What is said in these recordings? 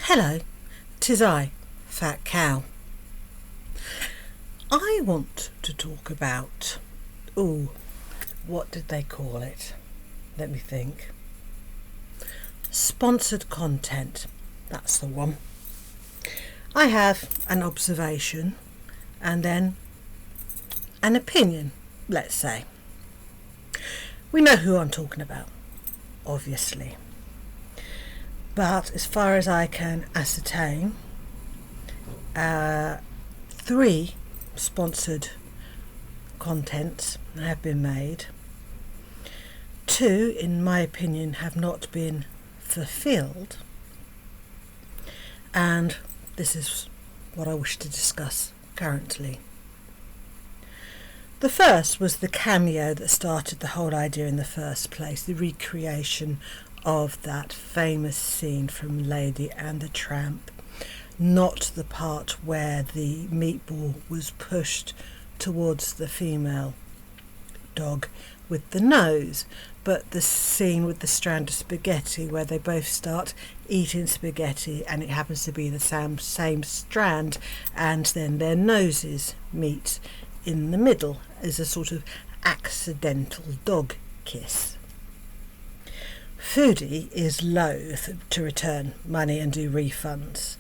Hello, 'tis I, Fat Cow. I want to talk about, what did they call it? Let me think. Sponsored content, that's the one. I have an observation and then an opinion, let's say. We know who I'm talking about, obviously. But as far as I can ascertain, 3 sponsored contents have been made. 2, in my opinion, have not been fulfilled. And this is what I wish to discuss currently. The first was the cameo that started the whole idea in the first place, the recreation of that famous scene from Lady and the Tramp, not the part where the meatball was pushed towards the female dog with the nose, but the scene with the strand of spaghetti where they both start eating spaghetti and it happens to be the same strand, and then their noses meet in the middle as a sort of accidental dog kiss. Foodie is loath to return money and do refunds.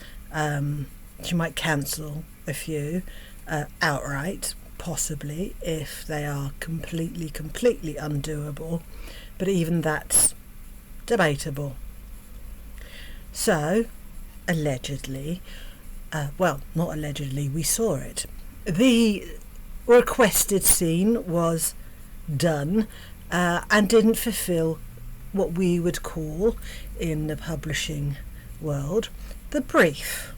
She might cancel a few outright, possibly, if they are completely undoable, but even that's debatable. So, allegedly, not allegedly, we saw it. The requested scene was done and didn't fulfill what we would call, in the publishing world, the brief.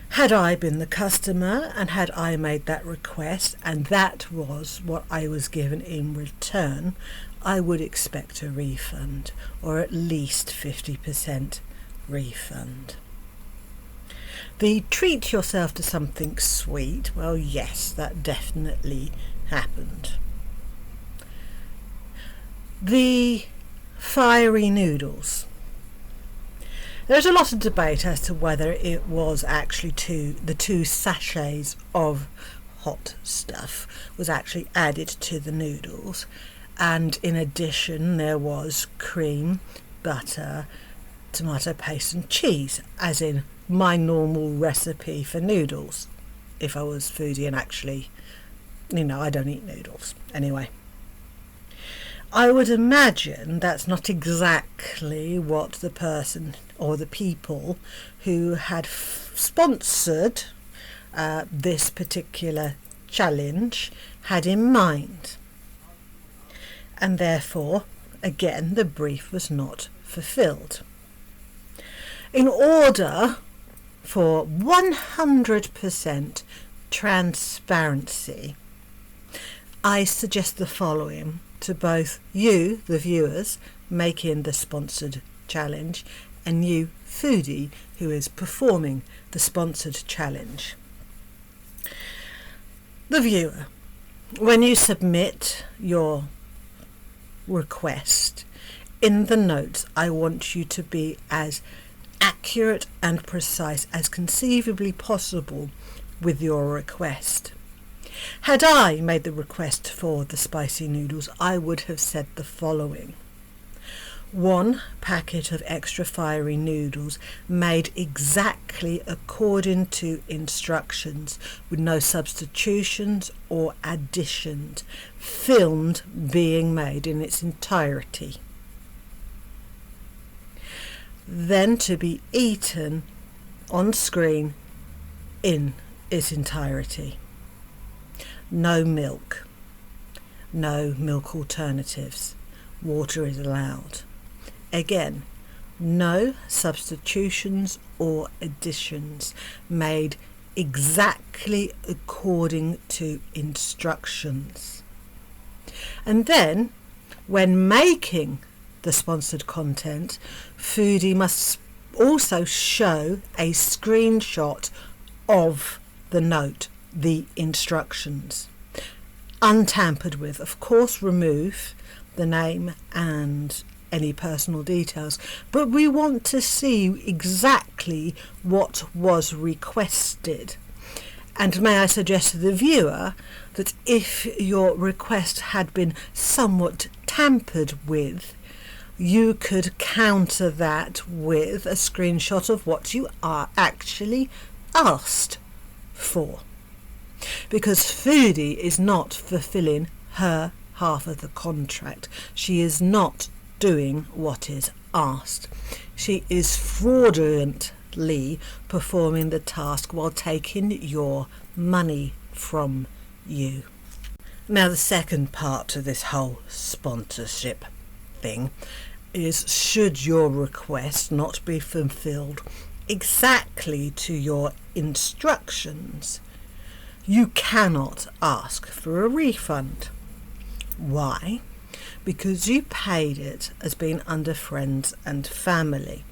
Had I been the customer and had I made that request and that was what I was given in return, I would expect a refund, or at least 50% refund. The treat yourself to something sweet, well, yes, that definitely happened. The fiery noodles. There's a lot of debate as to whether it was actually the 2 sachets of hot stuff was actually added to the noodles, and in addition there was cream, butter, tomato paste and cheese, as in my normal recipe for noodles if I was foodie and actually, I don't eat noodles anyway. I would imagine that's not exactly what the person or the people who had sponsored this particular challenge had in mind. And therefore, again, the brief was not fulfilled. In order for 100% transparency, I suggest the following to both you, the viewers, making the sponsored challenge, and you, foodie, who is performing the sponsored challenge. The viewer, when you submit your request, in the notes I want you to be as accurate and precise as conceivably possible with your request. Had I made the request for the spicy noodles, I would have said the following. 1 packet of extra fiery noodles made exactly according to instructions, with no substitutions or additions, filmed being made in its entirety. Then to be eaten on screen in its entirety. No milk. No milk alternatives. Water is allowed. Again, no substitutions or additions, made exactly according to instructions. And then, when making the sponsored content, foodie must also show a screenshot of the note, the instructions, untampered with. Of course, remove the name and any personal details, but we want to see exactly what was requested. And may I suggest to the viewer that if your request had been somewhat tampered with, you could counter that with a screenshot of what you are actually asked for. Because Foodie is not fulfilling her half of the contract. She is not doing what is asked. She is fraudulently performing the task while taking your money from you. Now, the second part of this whole sponsorship thing is, should your request not be fulfilled exactly to your instructions, you cannot ask for a refund. Why? Because you paid it as being under friends and family.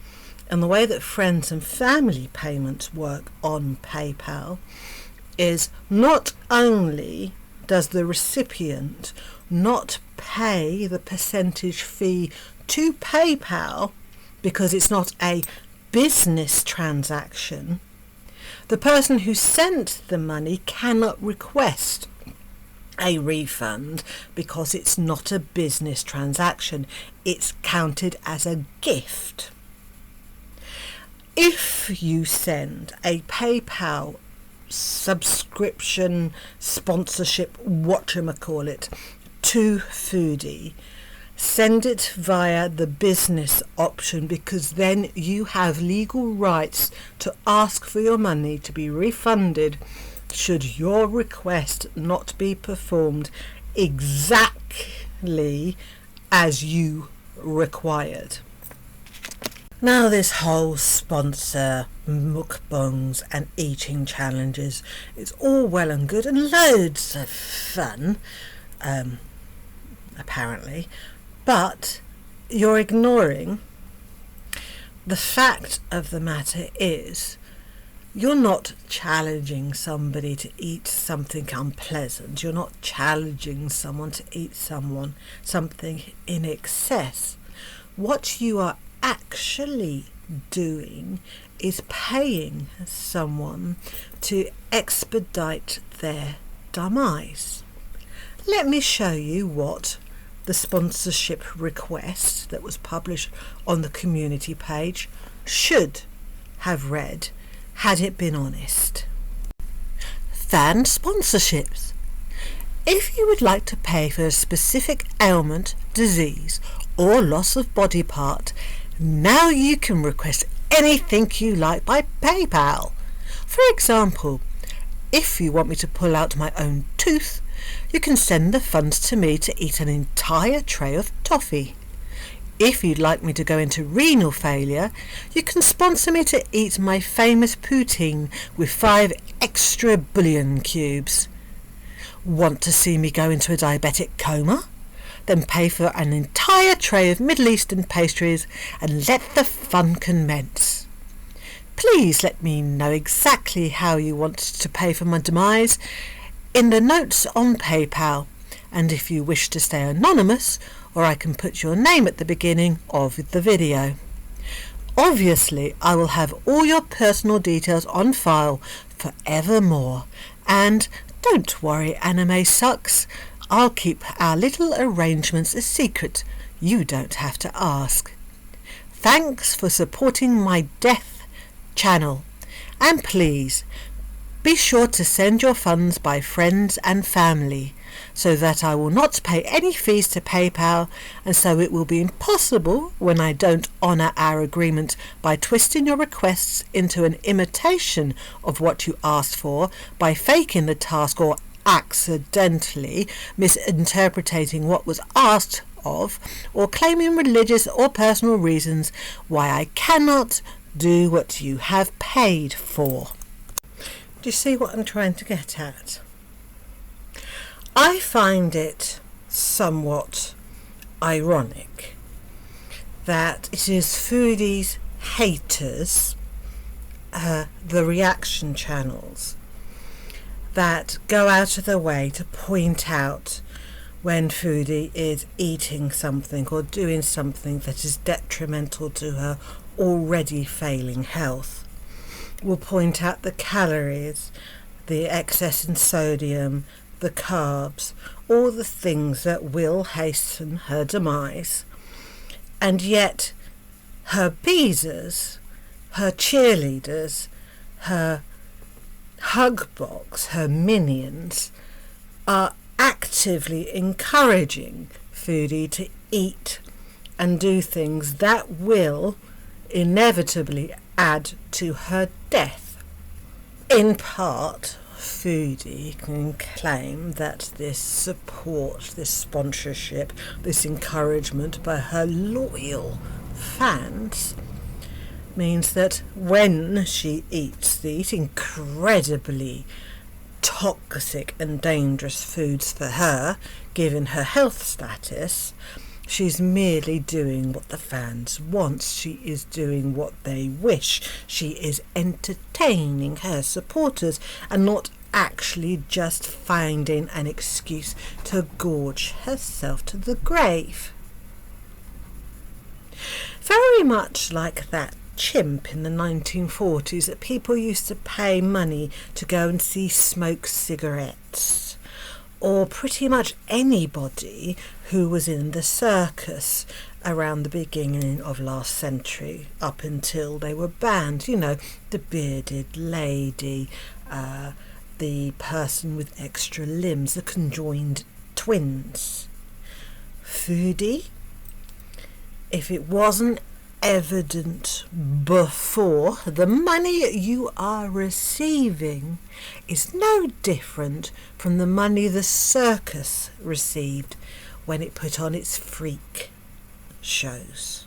And the way that friends and family payments work on PayPal is, not only does the recipient not pay the percentage fee to PayPal because it's not a business transaction, the person who sent the money cannot request a refund because it's not a business transaction. It's counted as a gift. If you send a PayPal subscription, sponsorship, whatchamacallit, to Foodie, send it via the business option, because then you have legal rights to ask for your money to be refunded should your request not be performed exactly as you required. Now, this whole sponsor mukbangs and eating challenges, it's all well and good and loads of fun, apparently, but you're ignoring the fact of the matter is, you're not challenging somebody to eat something unpleasant. You're not challenging someone to eat something in excess. What you are actually doing is paying someone to expedite their demise. Let me show you what the sponsorship request that was published on the community page should have read had it been honest. Fan sponsorships. If you would like to pay for a specific ailment, disease, or loss of body part, now you can request anything you like by PayPal. For example, if you want me to pull out my own tooth, you can send the funds to me to eat an entire tray of toffee. If you'd like me to go into renal failure, you can sponsor me to eat my famous poutine with 5 extra bouillon cubes. Want to see me go into a diabetic coma? Then pay for an entire tray of Middle Eastern pastries and let the fun commence. Please let me know exactly how you want to pay for my demise in the notes on PayPal, and if you wish to stay anonymous, or I can put your name at the beginning of the video. Obviously, I will have all your personal details on file forevermore, and don't worry, anime sucks, I'll keep our little arrangements a secret. You don't have to ask. Thanks for supporting my death channel, and please be sure to send your funds by friends and family, so that I will not pay any fees to PayPal, and so it will be impossible when I don't honour our agreement by twisting your requests into an imitation of what you asked for by faking the task or accidentally misinterpreting what was asked of, or claiming religious or personal reasons why I cannot do what you have paid for. Do you see what I'm trying to get at? I find it somewhat ironic that it is Foodie's haters, the reaction channels, that go out of their way to point out when Foodie is eating something or doing something that is detrimental to her already failing health. We'll point out the calories, the excess in sodium, the carbs, all the things that will hasten her demise. And yet her beezers, her cheerleaders, her hug box, her minions, are actively encouraging Foodie to eat and do things that will inevitably add to her death. In part, Foodie can claim that this support, this sponsorship, this encouragement by her loyal fans means that when she eats these incredibly toxic and dangerous foods for her, given her health status, she's merely doing what the fans want. She is doing what they wish. She is entertaining her supporters and not actually just finding an excuse to gorge herself to the grave. Very much like that chimp in the 1940s that people used to pay money to go and see smoke cigarettes, or pretty much anybody who was in the circus around the beginning of last century up until they were banned. You know, the bearded lady, the person with extra limbs, the conjoined twins. Foodie, if it wasn't evident before, the money you are receiving is no different from the money the circus received when it put on its freak shows.